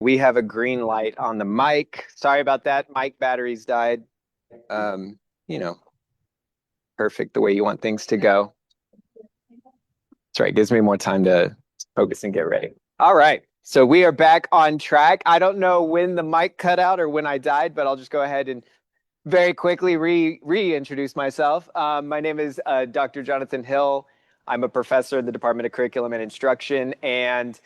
We have a green light on the mic. Sorry about that. Mic batteries died. Um, you know, perfect the way you want things to go. That's right. Gives me more time to focus and get ready. All right. So we are back on track. I don't know when the mic cut out or when I died, but I'll just go ahead and very quickly reintroduce myself. My name is Dr. Jonathan Hill. I'm a professor in the Department of Curriculum and Instruction, and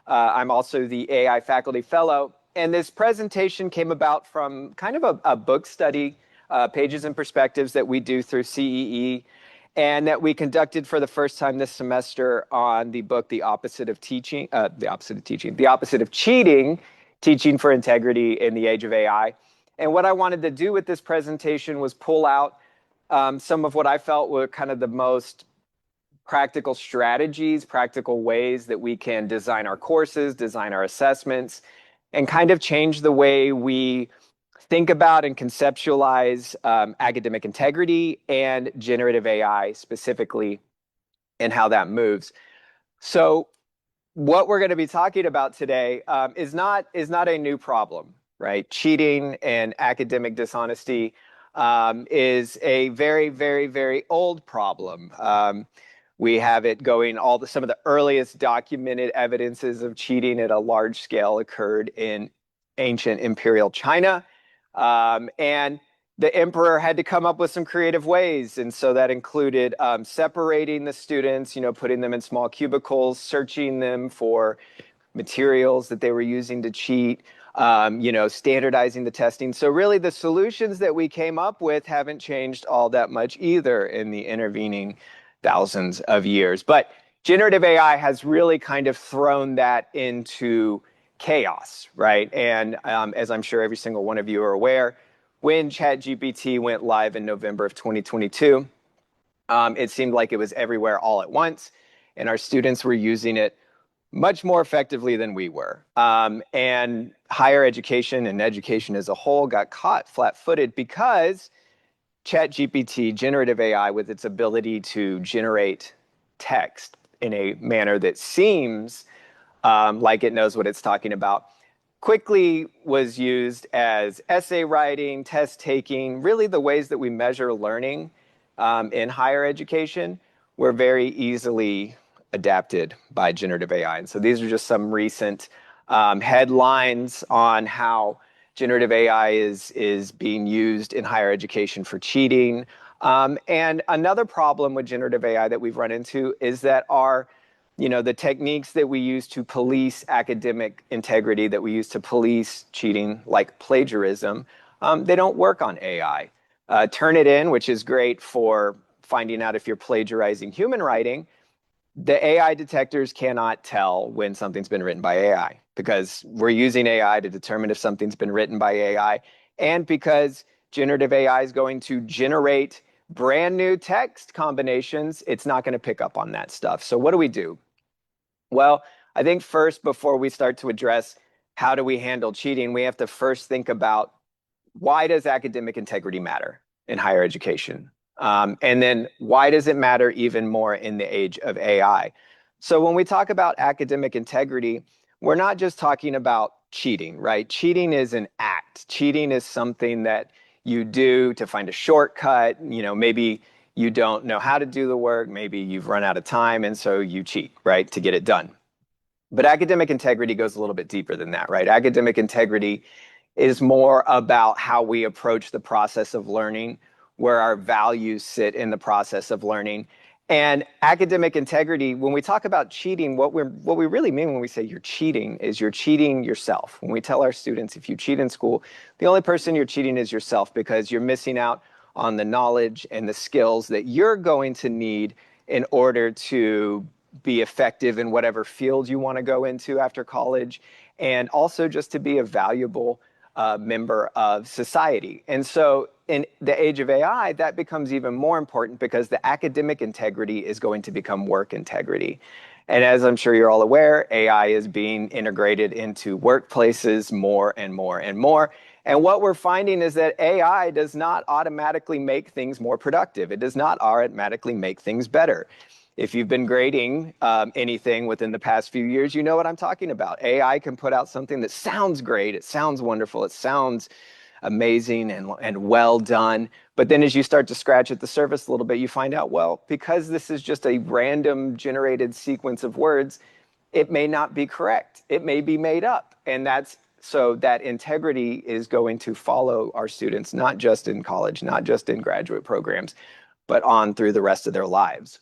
I'm also the AI faculty fellow. And this presentation came about from kind of a book study, Pages and Perspectives, that we do through CEE, and that we conducted for the first time this semester on the book, The Opposite of Teaching, The Opposite of Cheating, Teaching for Integrity in the Age of AI. And what I wanted to do with this presentation was pull out some of what I felt were kind of the most practical strategies, practical ways that we can design our courses, design our assessments, and kind of change the way we think about and conceptualize academic integrity and generative AI specifically, and how that moves. So what we're going to be talking about today is not a new problem, right? Cheating and academic dishonesty is a very, very, very old problem. We have it going some of the earliest documented evidences of cheating at a large scale occurred in ancient imperial China. And the emperor had to come up with some creative ways. And so that included separating the students, putting them in small cubicles, searching them for materials that they were using to cheat, standardizing the testing. So really the solutions that we came up with haven't changed all that much either in the intervening thousands of years. But generative AI has really kind of thrown that into chaos, right? And as I'm sure every single one of you are aware, when ChatGPT went live in November of 2022, it seemed like it was everywhere all at once, and our students were using it much more effectively than we were. And higher education and education as a whole got caught flat-footed because ChatGPT, generative AI, with its ability to generate text in a manner that seems like it knows what it's talking about, quickly was used as essay writing, test taking, really the ways that we measure learning in higher education were very easily adapted by generative AI. And so these are just some recent headlines on how generative AI is being used in higher education for cheating. And another problem with generative AI that we've run into is that the techniques that we use to police academic integrity, that we use to police cheating, like plagiarism, they don't work on AI. Turnitin, which is great for finding out if you're plagiarizing human writing, the AI detectors cannot tell when something's been written by AI because we're using AI to determine if something's been written by AI, and because generative AI is going to generate brand new text combinations, it's not going to pick up on that stuff. So what do we do? Well, I think first, before we start to address how do we handle cheating, we have to first think about, why does academic integrity matter in higher education? And then why does it matter even more in the age of AI? So when we talk about academic integrity, we're not just talking about cheating, right? Cheating is an act. Cheating is something that you do to find a shortcut. Maybe you don't know how to do the work. Maybe you've run out of time, and so you cheat, right, to get it done. But academic integrity goes a little bit deeper than that, right? Academic integrity is more about how we approach the process of learning, where our values sit in the process of learning. And academic integrity, when we talk about cheating, what we really mean when we say you're cheating is you're cheating yourself. When we tell our students, if you cheat in school, the only person you're cheating is yourself, because you're missing out on the knowledge and the skills that you're going to need in order to be effective in whatever field you want to go into after college, and also just to be a valuable member of society. And so in the age of AI, that becomes even more important, because the academic integrity is going to become work integrity. And as I'm sure you're all aware, AI is being integrated into workplaces more and more and more. And what we're finding is that AI does not automatically make things more productive. It does not automatically make things better. If you've been grading anything within the past few years, you know what I'm talking about. AI can put out something that sounds great, it sounds wonderful, it sounds amazing and well done. But then as you start to scratch at the surface a little bit, you find out, well, because this is just a random generated sequence of words, it may not be correct. It may be made up. And so that integrity is going to follow our students, not just in college, not just in graduate programs, but on through the rest of their lives.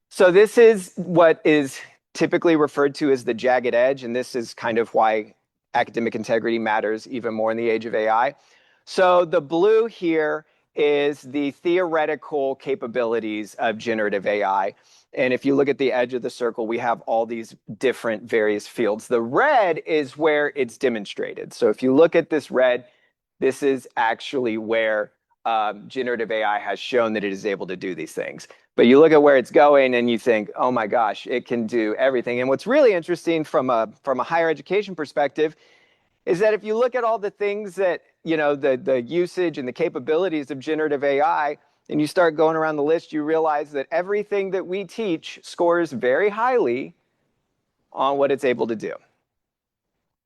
So this is what is typically referred to as the jagged edge, and this is kind of why academic integrity matters even more in the age of AI. So the blue here is the theoretical capabilities of generative AI. And if you look at the edge of the circle, we have all these different various fields. The red is where it's demonstrated. So if you look at this red, this is actually where generative AI has shown that it is able to do these things. But you look at where it's going and you think, oh my gosh, it can do everything. And what's really interesting from a higher education perspective is that if you look at all the things that, the usage and the capabilities of generative AI, and you start going around the list, you realize that everything that we teach scores very highly on what it's able to do.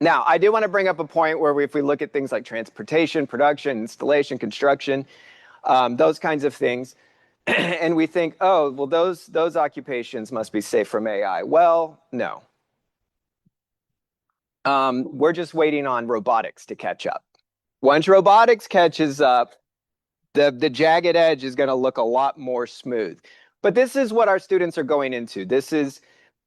Now, I do want to bring up a point where if we look at things like transportation, production, installation, construction, those kinds of things, and we think, oh, well, those occupations must be safe from AI. Well, no. We're just waiting on robotics to catch up. Once robotics catches up, the jagged edge is going to look a lot more smooth. But this is what our students are going into. This is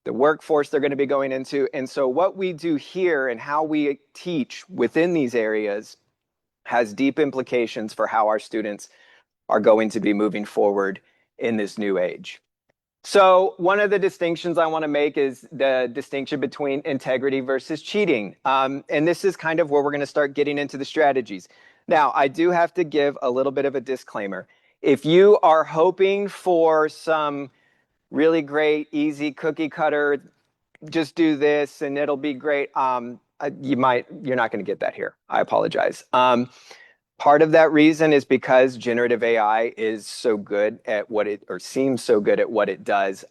the workforce they're going to be going into. And so what we do here and how we teach within these areas has deep implications for how our students are going to be moving forward in this new age. So one of the distinctions I want to make is the distinction between integrity versus cheating. And this is kind of where we're going to start getting into the strategies. Now, I do have to give a little bit of a disclaimer. If you are hoping for some really great, easy cookie cutter, just do this and it'll be great, you're not going to get that here. I apologize. Part of that reason is because generative AI is so good at seems so good at what it does.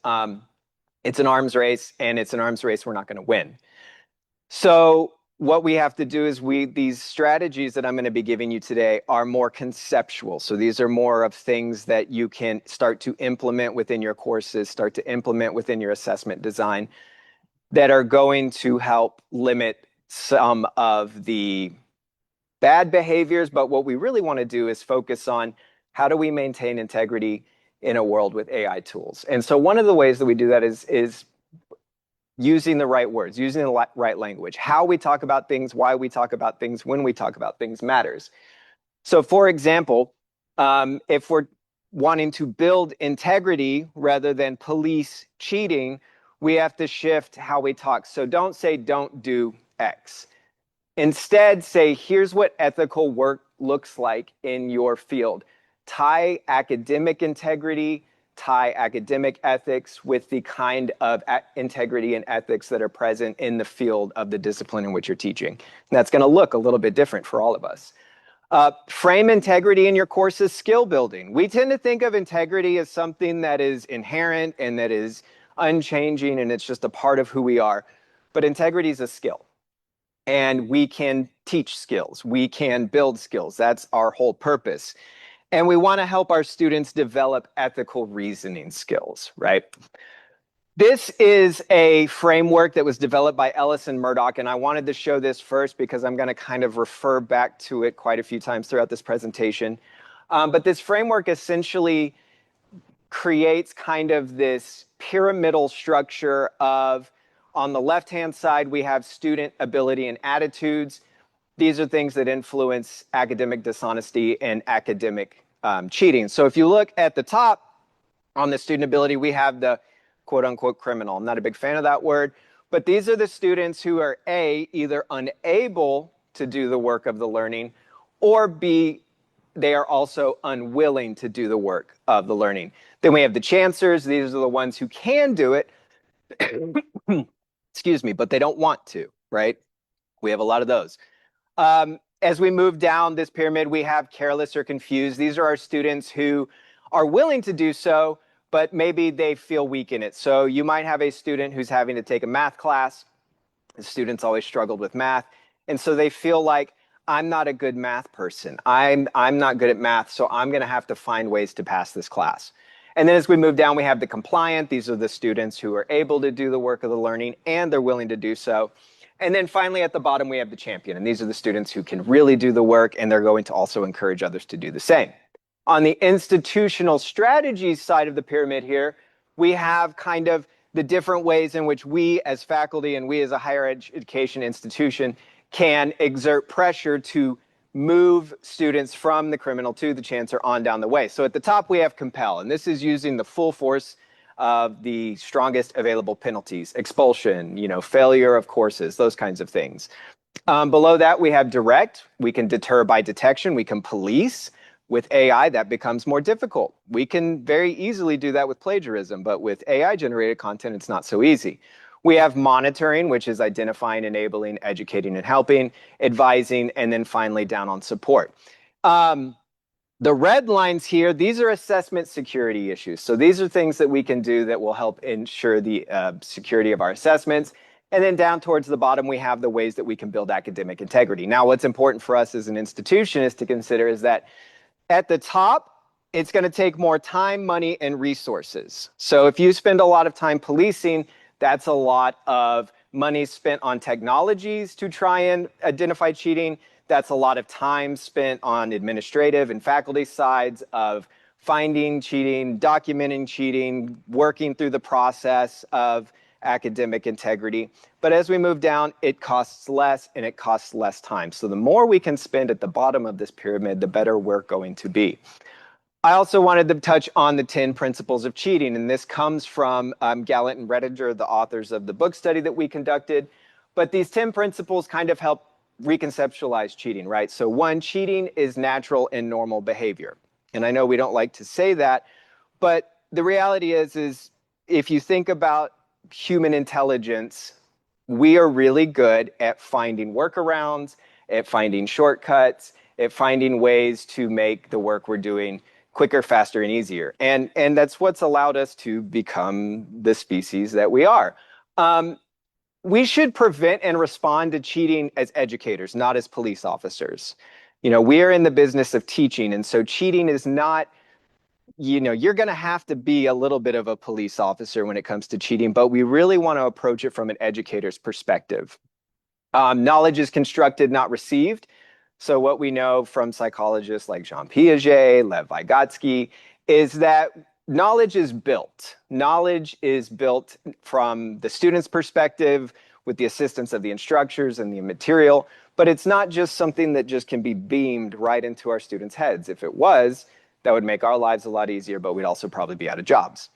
It's an arms race, and it's an arms race we're not going to win. So what we have to do is these strategies that I'm going to be giving you today are more conceptual. So these are more of things that you can start to implement within your courses, start to implement within your assessment design that are going to help limit some of the bad behaviors. But what we really want to do is focus on how do we maintain integrity in a world with AI tools. And so one of the ways that we do that is using the right words, using the right language. How we talk about things, why we talk about things, when we talk about things matters. So for example, if we're wanting to build integrity rather than police cheating, we have to shift how we talk. So don't say don't do X. Instead, say, here's what ethical work looks like in your field. Tie academic integrity, tie academic ethics with the kind of integrity and ethics that are present in the field of the discipline in which you're teaching. And that's going to look a little bit different for all of us. Frame integrity in your course as skill building. We tend to think of integrity as something that is inherent and that is unchanging, and it's just a part of who we are. But integrity is a skill. And we can teach skills. We can build skills. That's our whole purpose. And we want to help our students develop ethical reasoning skills, right? This is a framework that was developed by Ellis and Murdoch, and I wanted to show this first because I'm going to kind of refer back to it quite a few times throughout this presentation. But this framework essentially creates kind of this pyramidal structure of, on the left-hand side, we have student ability and attitudes. These are things that influence academic dishonesty and academic cheating. So if you look at the top on the student ability, we have the quote-unquote criminal. I'm not a big fan of that word, but these are the students who are A, either unable to do the work of the learning, or B, they are also unwilling to do the work of the learning. Then we have the chancers. These are the ones who can do it, excuse me, but they don't want to, right? We have a lot of those. As we move down this pyramid, we have careless or confused. These are our students who are willing to do so, but maybe they feel weak in it. So you might have a student who's having to take a math class. The students always struggled with math. And so they feel like, I'm not a good math person. I'm not good at math, so I'm going to have to find ways to pass this class. And then as we move down, we have the compliant. These are the students who are able to do the work of the learning and they're willing to do so. And then finally at the bottom, we have the champion. And these are the students who can really do the work and they're going to also encourage others to do the same. On the institutional strategies side of the pyramid here, we have kind of the different ways in which we as faculty and we as a higher education institution can exert pressure to move students from the criminal to the chancer on down the way. So at the top, we have compel, and this is using the full force of the strongest available penalties, expulsion, failure of courses, those kinds of things. Below that, we have direct. We can deter by detection. We can police. With AI, that becomes more difficult. We can very easily do that with plagiarism, but with AI-generated content, it's not so easy. We have monitoring, which is identifying, enabling, educating, and helping, advising, and then finally down on support. The red lines here, these are assessment security issues. So these are things that we can do that will help ensure the security of our assessments. And then down towards the bottom, we have the ways that we can build academic integrity. Now, what's important for us as an institution is to consider is that at the top, it's going to take more time, money, and resources. So if you spend a lot of time policing, that's a lot of money spent on technologies to try and identify cheating. That's a lot of time spent on administrative and faculty sides of finding cheating, documenting cheating, working through the process of academic integrity. But as we move down, it costs less and it costs less time. So the more we can spend at the bottom of this pyramid, the better we're going to be. I also wanted to touch on the 10 principles of cheating, and this comes from Gallant and Rettinger, the authors of the book study that we conducted. But these 10 principles kind of help reconceptualize cheating, right? So one, cheating is natural and normal behavior. And I know we don't like to say that, but the reality is if you think about human intelligence, we are really good at finding workarounds, at finding shortcuts, at finding ways to make the work we're doing quicker, faster, and easier. And that's what's allowed us to become the species that we are. We should prevent and respond to cheating as educators, not as police officers. We are in the business of teaching, and so cheating is not, you're going to have to be a little bit of a police officer when it comes to cheating, but we really want to approach it from an educator's perspective. Knowledge is constructed, not received. So what we know from psychologists like Jean Piaget, Lev Vygotsky, is that knowledge is built. Knowledge is built from the student's perspective with the assistance of the instructors and the material, but it's not just something that just can be beamed right into our students' heads. If it was, that would make our lives a lot easier, but we'd also probably be out of jobs.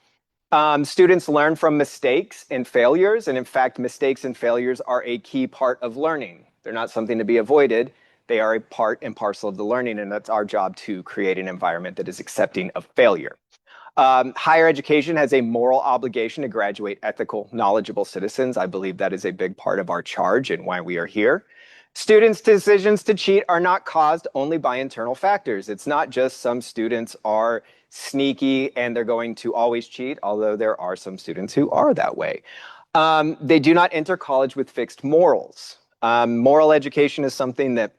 Students learn from mistakes and failures, and in fact, mistakes and failures are a key part of learning. They're not something to be avoided. They are a part and parcel of the learning, and that's our job to create an environment that is accepting of failure. Higher education has a moral obligation to graduate ethical, knowledgeable citizens. I believe that is a big part of our charge and why we are here. Students' decisions to cheat are not caused only by internal factors. It's not just some students are sneaky and they're going to always cheat, although there are some students who are that way. They do not enter college with fixed morals. Moral education is something that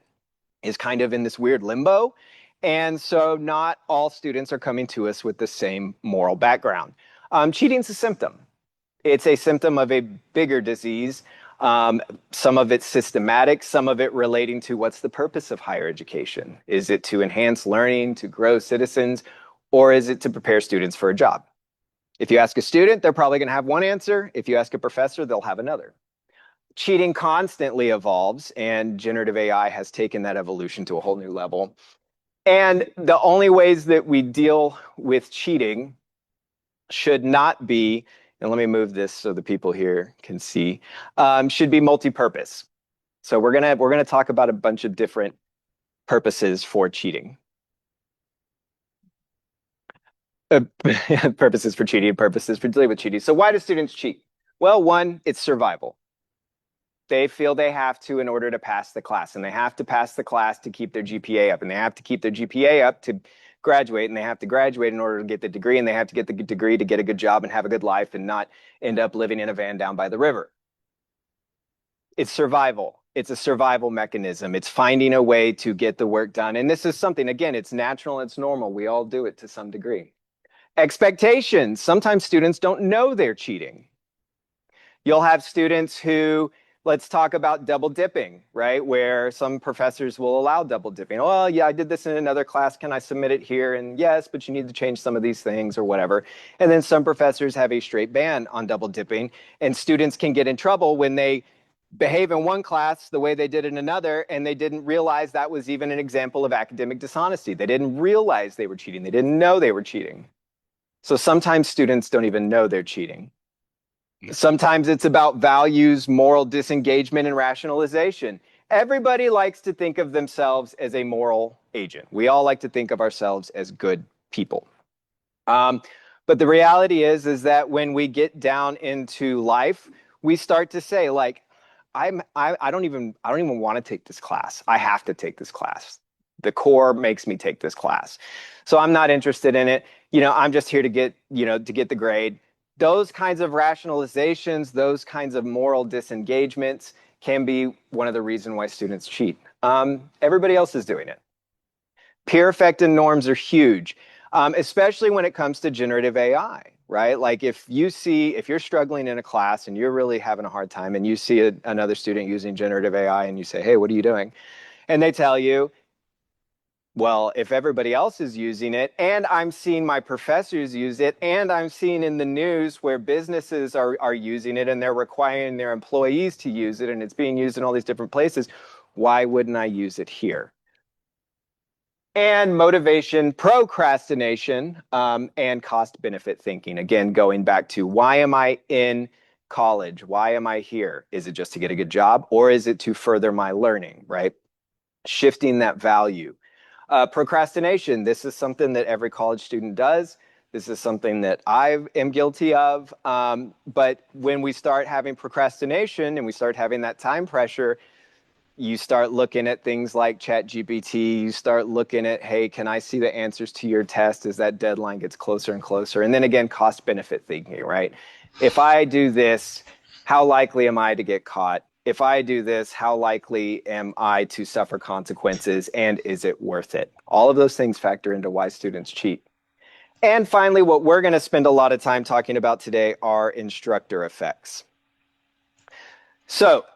is kind of in this weird limbo. And so not all students are coming to us with the same moral background. Cheating is a symptom. It's a symptom of a bigger disease. Some of it's systematic, some of it relating to what's the purpose of higher education. Is it to enhance learning, to grow citizens, or is it to prepare students for a job? If you ask a student, they're probably going to have one answer. If you ask a professor, they'll have another. Cheating constantly evolves, and generative AI has taken that evolution to a whole new level. And the only ways that we deal with cheating should not be, and let me move this so the people here can see, should be multi-purpose. So we're gonna talk about a bunch of different purposes for cheating. Purposes for cheating, purposes for dealing with cheating. So why do students cheat? Well, one, it's survival. They feel they have to in order to pass the class, and they have to pass the class to keep their GPA up, and they have to keep their GPA up to graduate, and they have to graduate in order to get the degree, and they have to get the degree to get a good job and have a good life and not end up living in a van down by the river. It's survival. It's a survival mechanism. It's finding a way to get the work done. And this is something, again, it's natural, it's normal. We all do it to some degree. Expectations. Sometimes students don't know they're cheating. You'll have students who, let's talk about double dipping, right? Where some professors will allow double dipping. Oh, yeah, I did this in another class. Can I submit it here? And yes, but you need to change some of these things or whatever. And then some professors have a straight ban on double dipping, and students can get in trouble when they behave in one class the way they did in another, and they didn't realize that was even an example of academic dishonesty. They didn't realize they were cheating. They didn't know they were cheating. So sometimes students don't even know they're cheating. Sometimes it's about values, moral disengagement, and rationalization. Everybody likes to think of themselves as a moral agent. We all like to think of ourselves as good people. But the reality is that when we get down into life, we start to say, like, I don't even want to take this class. I have to take this class. The core makes me take this class. So I'm not interested in it. I'm just here to get the grade. Those kinds of rationalizations, those kinds of moral disengagements can be one of the reasons why students cheat. Everybody else is doing it. Peer effect and norms are huge, especially when it comes to generative AI, right? Like if you're struggling in a class and you're really having a hard time and you see another student using generative AI and you say, hey, what are you doing? And they tell you, well, if everybody else is using it and I'm seeing my professors use it and I'm seeing in the news where businesses are using it and they're requiring their employees to use it and it's being used in all these different places, why wouldn't I use it here? And motivation, procrastination, and cost-benefit thinking. Again, going back to why am I in college? Why am I here? Is it just to get a good job or is it to further my learning, right? Shifting that value. Procrastination, this is something that every college student does. This is something that I am guilty of. But when we start having procrastination and we start having that time pressure, you start looking at things like ChatGPT, you start looking at, hey, can I see the answers to your test as that deadline gets closer and closer? And then again, cost benefit thinking, right? If I do this, how likely am I to get caught? If I do this, how likely am I to suffer consequences? And is it worth it? All of those things factor into why students cheat. And finally, what we're going to spend a lot of time talking about today are instructor effects. So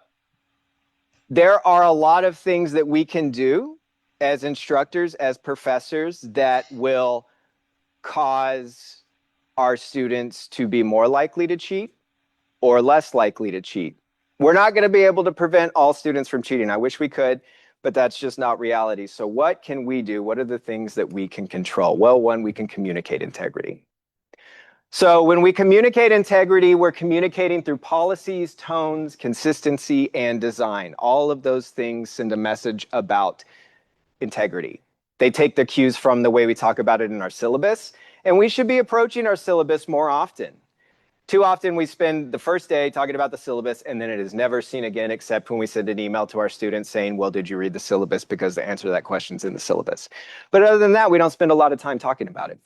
there are a lot of things that we can do as instructors, as professors, that will cause our students to be more likely to cheat or less likely to cheat. We're not going to be able to prevent all students from cheating. I wish we could, but that's just not reality. So what can we do? What are the things that we can control? Well, one, we can communicate integrity. So when we communicate integrity, we're communicating through policies, tones, consistency, and design. All of those things send a message about integrity. They take their cues from the way we talk about it in our syllabus, and we should be approaching our syllabus more often. Too often we spend the first day talking about the syllabus and then it is never seen again except when we send an email to our students saying, well, did you read the syllabus? Because the answer to that question is in the syllabus. But other than that, we don't spend a lot of time talking about it.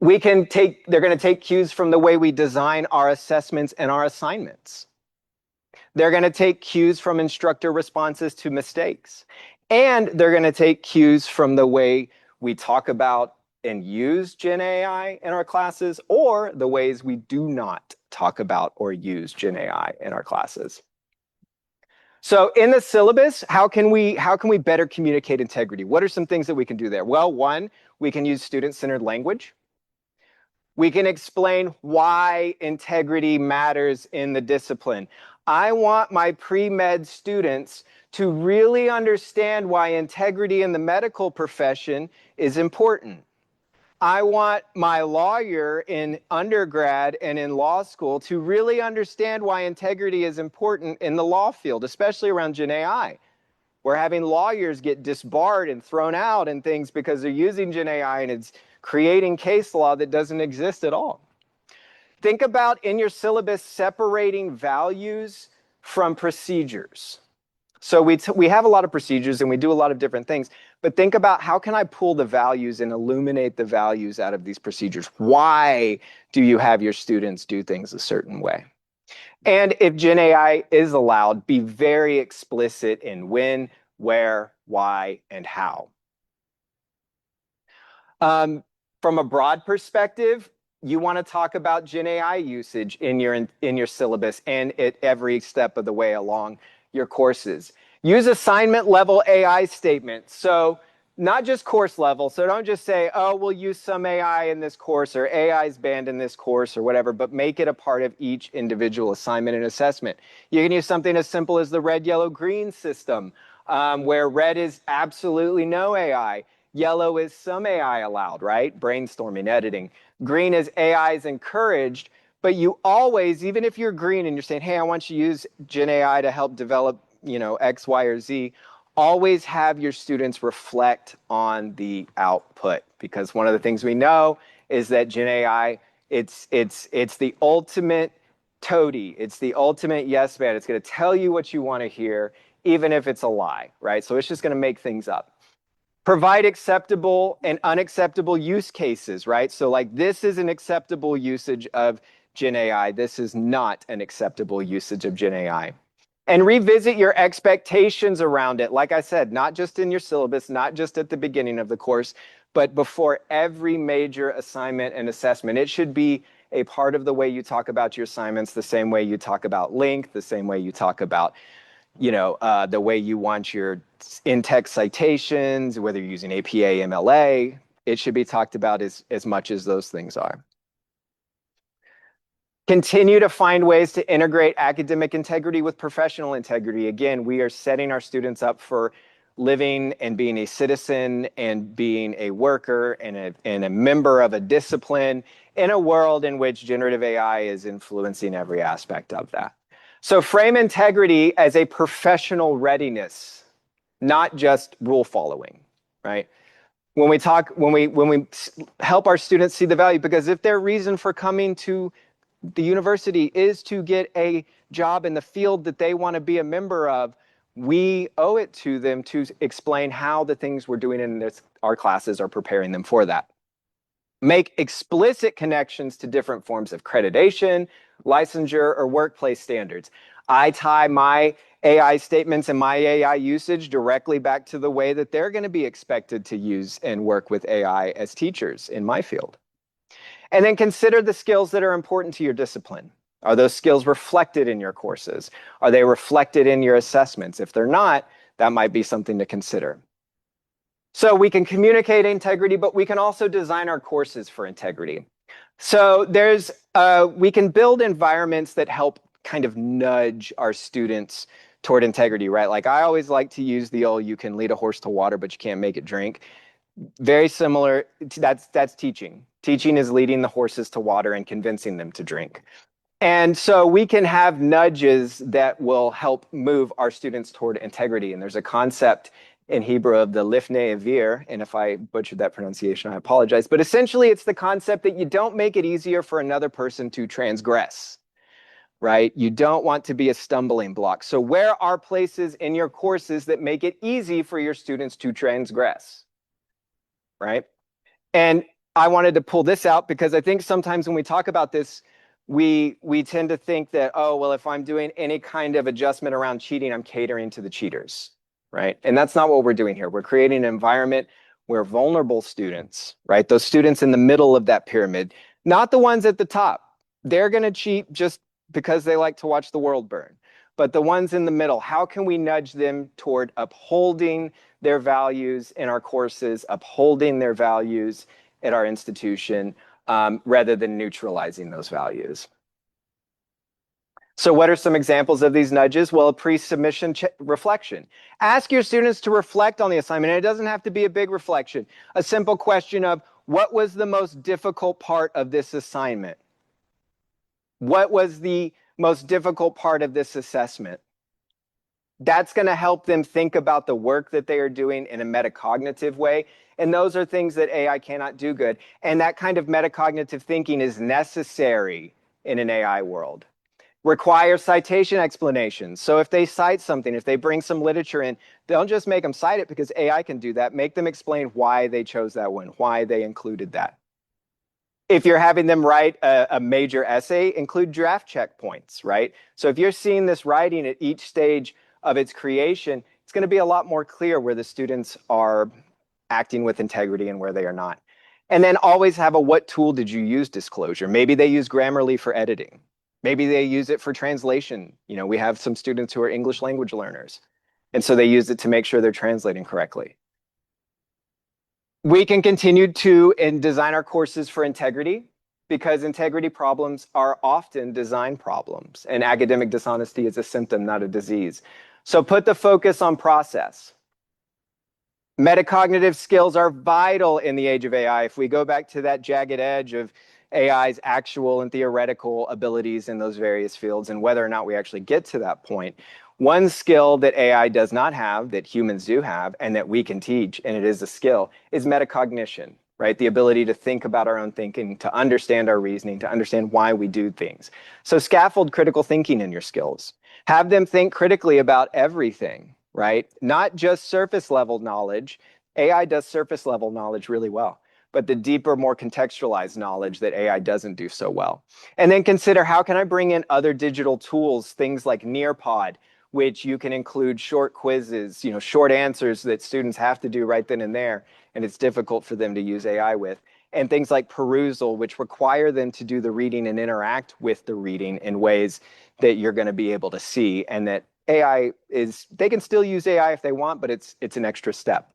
They're going to take cues from the way we design our assessments and our assignments. They're going to take cues from instructor responses to mistakes. And they're going to take cues from the way we talk about and use Gen AI in our classes, or the ways we do not talk about or use Gen AI in our classes. So in the syllabus, how can we better communicate integrity? What are some things that we can do there? Well, one, we can use student-centered language. We can explain why integrity matters in the discipline. I want my pre-med students to really understand why integrity in the medical profession is important. I want my lawyer in undergrad and in law school to really understand why integrity is important in the law field, especially around Gen AI. We're having lawyers get disbarred and thrown out and things because they're using Gen AI and it's creating case law that doesn't exist at all. Think about in your syllabus separating values from procedures. So we have a lot of procedures and we do a lot of different things, but think about how can I pull the values and illuminate the values out of these procedures? Why do you have your students do things a certain way? And if Gen AI is allowed, be very explicit in when, where, why, and how. From a broad perspective, you want to talk about Gen AI usage in your syllabus and at every step of the way along your courses. Use assignment level AI statements. So not just course level. So don't just say, oh, we'll use some AI in this course or AI is banned in this course or whatever, but make it a part of each individual assignment and assessment. You can use something as simple as the red, yellow, green system, where red is absolutely no AI. Yellow is some AI allowed, right? Brainstorming, editing. Green is AI is encouraged, but you always, even if you're green and you're saying, hey, I want you to use Gen AI to help develop, X, Y, or Z, always have your students reflect on the output, because one of the things we know is that Gen AI, it's the ultimate toady. It's the ultimate yes man. It's going to tell you what you want to hear, even if it's a lie, right? So it's just going to make things up. Provide acceptable and unacceptable use cases, right? So like this is an acceptable usage of Gen AI. This is not an acceptable usage of Gen AI. And revisit your expectations around it. Like I said, not just in your syllabus, not just at the beginning of the course, but before every major assignment and assessment. It should be a part of the way you talk about your assignments, the same way you talk about length, the same way you talk about the way you want your in-text citations, whether you're using APA, MLA, it should be talked about as much as those things are. Continue to find ways to integrate academic integrity with professional integrity. Again, we are setting our students up for living and being a citizen and being a worker and a member of a discipline in a world in which generative AI is influencing every aspect of that. So frame integrity as a professional readiness, not just rule following, right? When we help our students see the value, because if their reason for coming to the university is to get a job in the field that they want to be a member of, we owe it to them to explain how the things we're doing in our classes are preparing them for that. Make explicit connections to different forms of accreditation, licensure, or workplace standards. I tie my AI statements and my AI usage directly back to the way that they're going to be expected to use and work with AI as teachers in my field. And then consider the skills that are important to your discipline. Are those skills reflected in your courses? Are they reflected in your assessments? If they're not, that might be something to consider. So we can communicate integrity, but we can also design our courses for integrity. So we can build environments that help kind of nudge our students toward integrity, right? Like I always like to use the old, you can lead a horse to water, but you can't make it drink. Very similar, that's teaching. Teaching is leading the horses to water and convincing them to drink. And so we can have nudges that will help move our students toward integrity. And there's a concept in Hebrew of the lifnei avir, and if I butchered that pronunciation, I apologize. But essentially, it's the concept that you don't make it easier for another person to transgress, right? You don't want to be a stumbling block. So where are places in your courses that make it easy for your students to transgress, right? And I wanted to pull this out because I think sometimes when we talk about this, we tend to think that, oh, well, if I'm doing any kind of adjustment around cheating, I'm catering to the cheaters, right? And that's not what we're doing here. We're creating an environment where vulnerable students, right? Those students in the middle of that pyramid, not the ones at the top, they're going to cheat just because they like to watch the world burn. But the ones in the middle, how can we nudge them toward upholding their values in our courses, upholding their values at our institution, rather than neutralizing those values? So what are some examples of these nudges? Well, a pre-submission reflection. Ask your students to reflect on the assignment. And it doesn't have to be a big reflection. A simple question of, what was the most difficult part of this assignment? What was the most difficult part of this assessment? That's going to help them think about the work that they are doing in a metacognitive way. And those are things that AI cannot do good. And that kind of metacognitive thinking is necessary in an AI world. Require citation explanations. So if they cite something, if they bring some literature in, don't just make them cite it because AI can do that. Make them explain why they chose that one, why they included that. If you're having them write a major essay, include draft checkpoints, right? So if you're seeing this writing at each stage of its creation, it's going to be a lot more clear where the students are acting with integrity and where they are not. And then always have a what tool did you use disclosure. Maybe they use Grammarly for editing. Maybe they use it for translation. We have some students who are English language learners, and so they use it to make sure they're translating correctly. We can continue to design our courses for integrity because integrity problems are often design problems, and academic dishonesty is a symptom, not a disease. So put the focus on process. Metacognitive skills are vital in the age of AI. If we go back to that jagged edge of AI's actual and theoretical abilities in those various fields and whether or not we actually get to that point, one skill that AI does not have, that humans do have, and that we can teach, and it is a skill, is metacognition, right? The ability to think about our own thinking, to understand our reasoning, to understand why we do things. So scaffold critical thinking in your skills. Have them think critically about everything, right? Not just surface level knowledge. AI does surface level knowledge really well, but the deeper, more contextualized knowledge that AI doesn't do so well. And then consider, how can I bring in other digital tools, things like Nearpod, which you can include short quizzes, short answers that students have to do right then and there, and it's difficult for them to use AI with. And things like Perusal, which require them to do the reading and interact with the reading in ways that you're going to be able to see, and that they can still use AI if they want, but it's an extra step.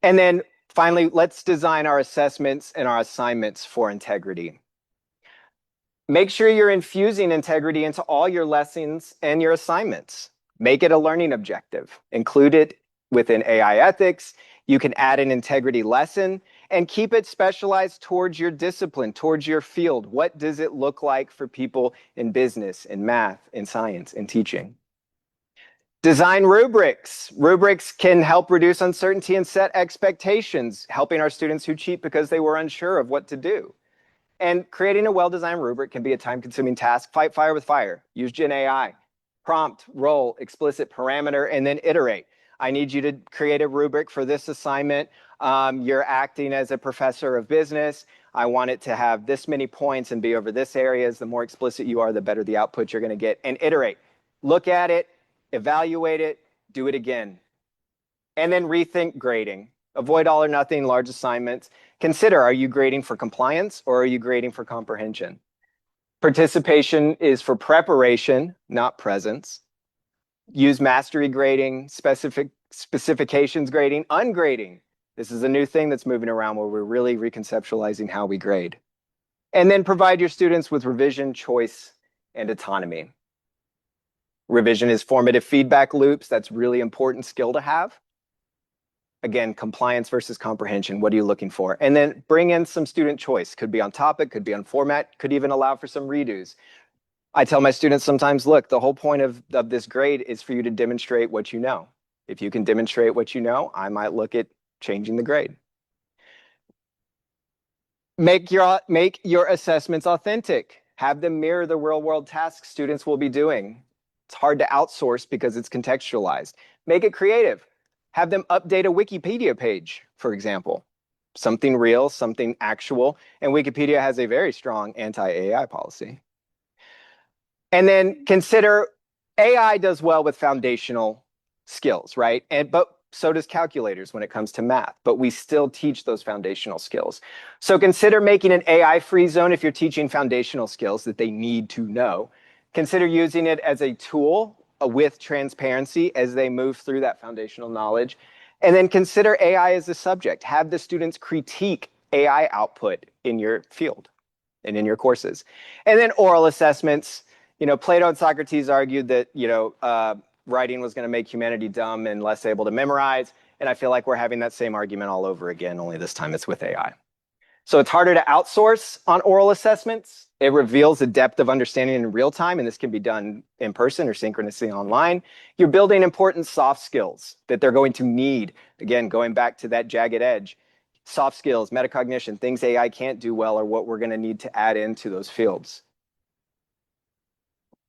And then finally, let's design our assessments and our assignments for integrity. Make sure you're infusing integrity into all your lessons and your assignments. Make it a learning objective. Include it within AI ethics. You can add an integrity lesson and keep it specialized towards your discipline, towards your field. What does it look like for people in business, in math, in science, in teaching? Design rubrics. Rubrics can help reduce uncertainty and set expectations, helping our students who cheat because they were unsure of what to do. And creating a well-designed rubric can be a time-consuming task. Fight fire with fire. Use Gen AI. Prompt, role, explicit parameter, and then iterate. I need you to create a rubric for this assignment. You're acting as a professor of business. I want it to have this many points and be over this areas. The more explicit you are, the better the output you're going to get. And iterate. Look at it, evaluate it, do it again. And then rethink grading. Avoid all or nothing large assignments. Consider, are you grading for compliance or are you grading for comprehension? Participation is for preparation, not presence. Use mastery grading, specifications grading, ungrading. This is a new thing that's moving around where we're really reconceptualizing how we grade. And then provide your students with revision, choice, and autonomy. Revision is formative feedback loops. That's a really important skill to have. Again, compliance versus comprehension. What are you looking for? And then bring in some student choice. Could be on topic, could be on format, could even allow for some redos. I tell my students sometimes, look, the whole point of this grade is for you to demonstrate what you know. If you can demonstrate what you know, I might look at changing the grade. Make your assessments authentic. Have them mirror the real-world tasks students will be doing. It's hard to outsource because it's contextualized. Make it creative. Have them update a Wikipedia page, for example. Something real, something actual. And Wikipedia has a very strong anti-AI policy. And then consider, AI does well with foundational skills, right? But so does calculators when it comes to math, but we still teach those foundational skills. So consider making an AI-free zone if you're teaching foundational skills that they need to know. Consider using it as a tool with transparency as they move through that foundational knowledge. And then consider AI as a subject. Have the students critique AI output in your field and in your courses. And then oral assessments. Plato and Socrates argued that, writing was going to make humanity dumb and less able to memorize. And I feel like we're having that same argument all over again, only this time it's with AI. So it's harder to outsource on oral assessments. It reveals a depth of understanding in real time, and this can be done in person or synchronously online. You're building important soft skills that they're going to need. Again, going back to that jagged edge, soft skills, metacognition, things AI can't do well are what we're going to need to add into those fields.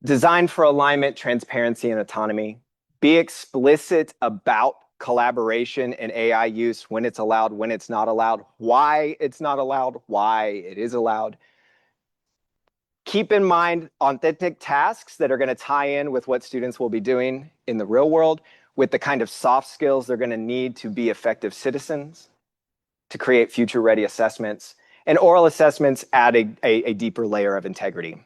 Design for alignment, transparency, and autonomy. Be explicit about collaboration and AI use, when it's allowed, when it's not allowed, why it's not allowed, why it is allowed. Keep in mind authentic tasks that are going to tie in with what students will be doing in the real world, with the kind of soft skills they're going to need to be effective citizens, to create future-ready assessments. And oral assessments add a deeper layer of integrity.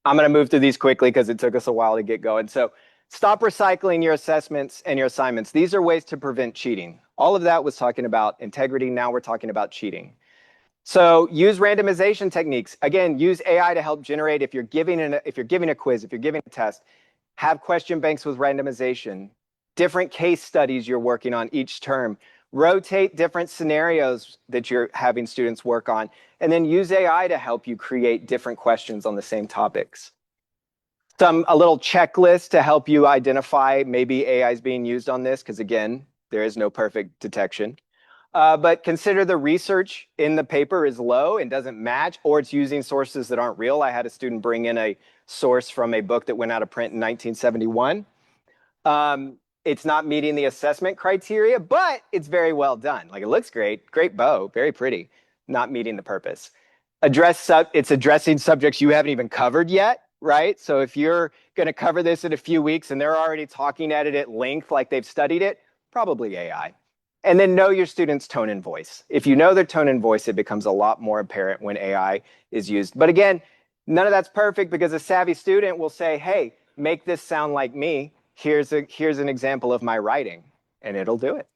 I'm going to move through these quickly because it took us a while to get going. So stop recycling your assessments and your assignments. These are ways to prevent cheating. All of that was talking about integrity. Now we're talking about cheating. So use randomization techniques. Again, use AI to help generate, if you're giving a quiz, if you're giving a test, have question banks with randomization, different case studies you're working on each term, rotate different scenarios that you're having students work on, and then use AI to help you create different questions on the same topics. A little checklist to help you identify maybe AI is being used on this, because again, there is no perfect detection. But consider the research in the paper is low and doesn't match, or it's using sources that aren't real. I had a student bring in a source from a book that went out of print in 1971. It's not meeting the assessment criteria, but it's very well done. Like, it looks great, great bow, very pretty, not meeting the purpose. It's addressing subjects you haven't even covered yet, right? So if you're going to cover this in a few weeks and they're already talking at it at length like they've studied it, probably AI. And then know your students' tone and voice. If you know their tone and voice, it becomes a lot more apparent when AI is used. But again, none of that's perfect, because a savvy student will say, hey, make this sound like me. Here's an example of my writing, and it'll do it.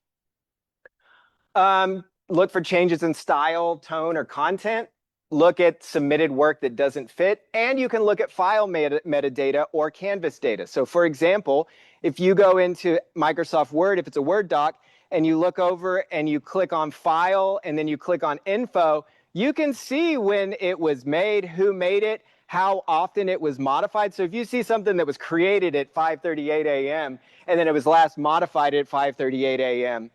Look for changes in style, tone, or content. Look at submitted work that doesn't fit, and you can look at file metadata or Canvas data. So for example, if you go into Microsoft Word, if it's a Word doc, and you look over and you click on File and then you click on Info, you can see when it was made, who made it, how often it was modified. So if you see something that was created at 5:38 a.m. and then it was last modified at 5:38 a.m.,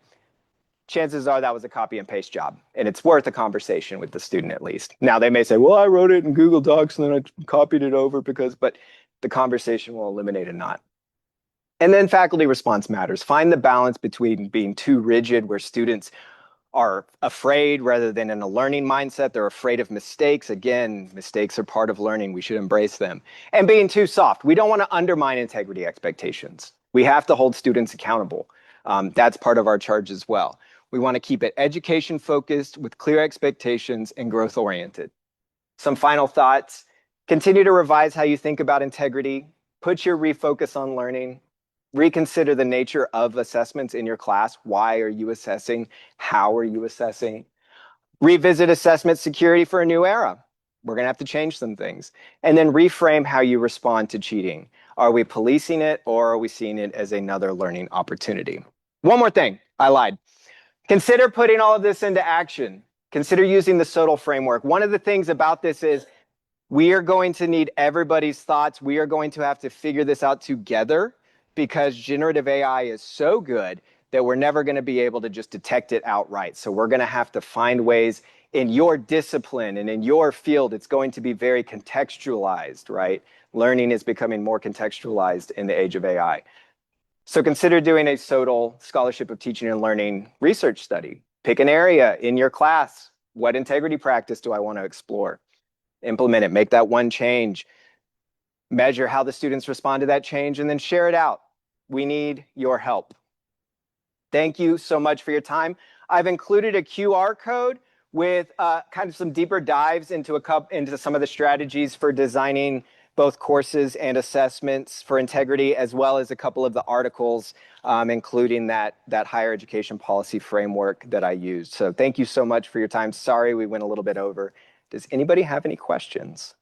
chances are that was a copy and paste job, and it's worth a conversation with the student at least. Now they may say, well, I wrote it in Google Docs and then I copied it over but the conversation will eliminate a knot. And then faculty response matters. Find the balance between being too rigid, where students are afraid rather than in a learning mindset. They're afraid of mistakes. Again, mistakes are part of learning. We should embrace them. And being too soft. We don't want to undermine integrity expectations. We have to hold students accountable. That's part of our charge as well. We want to keep it education focused with clear expectations and growth oriented. Some final thoughts. Continue to revise how you think about integrity. Put your refocus on learning. Reconsider the nature of assessments in your class. Why are you assessing? How are you assessing? Revisit assessment security for a new era. We're going to have to change some things. And then reframe how you respond to cheating. Are we policing it, or are we seeing it as another learning opportunity? One more thing, I lied. Consider putting all of this into action. Consider using the SOTL framework. One of the things about this is we are going to need everybody's thoughts. We are going to have to figure this out together, because generative AI is so good that we're never going to be able to just detect it outright. So we're going to have to find ways in your discipline and in your field. It's going to be very contextualized, right? Learning is becoming more contextualized in the age of AI. So consider doing a SOTL, Scholarship of Teaching and Learning, research study. Pick an area in your class. What integrity practice do I want to explore? Implement it. Make that one change. Measure how the students respond to that change, and then share it out. We need your help. Thank you so much for your time. I've included a QR code with kind of some deeper dives into some of the strategies for designing both courses and assessments for integrity, as well as a couple of the articles, including that higher education policy framework that I used. So thank you so much for your time. Sorry we went a little bit over. Does anybody have any questions?